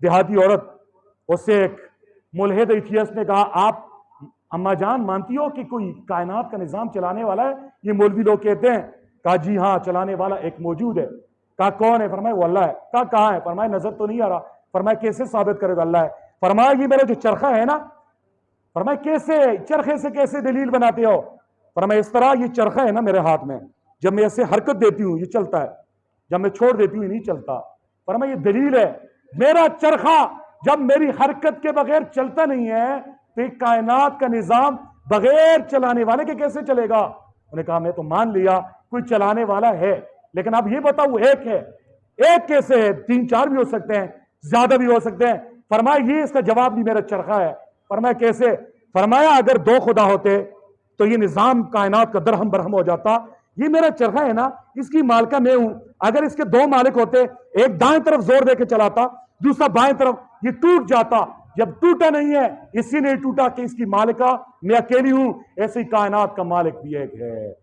देहाती औरत, उससे एक मुल्हिद एथियस्ट ने कहा, आप अम्मा जान मानती हो कि कोई कायनात का निजाम चलाने वाला है? ये मौलवी लोग कहते हैं। कहा जी हाँ, चलाने वाला एक मौजूद है। कहा कौन है? फरमाया वो अल्लाह है। कहा कहाँ है? फरमाया नजर तो नहीं आ रहा। फरमाया कैसे साबित करेगा अल्लाह है? फरमाया ये मेरा जो चरखा है ना, फरमाया कैसे चरखे से कैसे दलील बनाते हो? फरमाया इस तरह, ये चरखा है ना मेरे हाथ में, जब मैं ऐसे हरकत देती हूं ये चलता है, जब मैं छोड़ देती हूँ ये नहीं चलता। फरमाया ये दलील है, मेरा चरखा जब मेरी हरकत के बगैर चलता नहीं है तो कायनात का निजाम बगैर चलाने वाले के कैसे चलेगा? उन्होंने कहा मैं तो मान लिया कोई चलाने वाला है, लेकिन अब ये बताओ एक है, एक कैसे है? 3-4 भी हो सकते हैं, ज्यादा भी हो सकते हैं। फरमाया ये इसका जवाब नहीं, मेरा चरखा है। फरमाया कैसे? फरमाया अगर 2 खुदा होते तो ये निजाम कायनात का दरहम बरहम हो जाता। ये मेरा चरखा है ना, इसकी मालिका मैं हूं। अगर इसके 2 मालिक होते, एक दाएं तरफ जोर देकर चलाता, दूसरा बाएं तरफ, ये टूट जाता। जब टूटा नहीं है, इसी ने टूटा कि इसकी मालिका मैं अकेली हूं। ऐसी कायनात का मालिक भी एक है।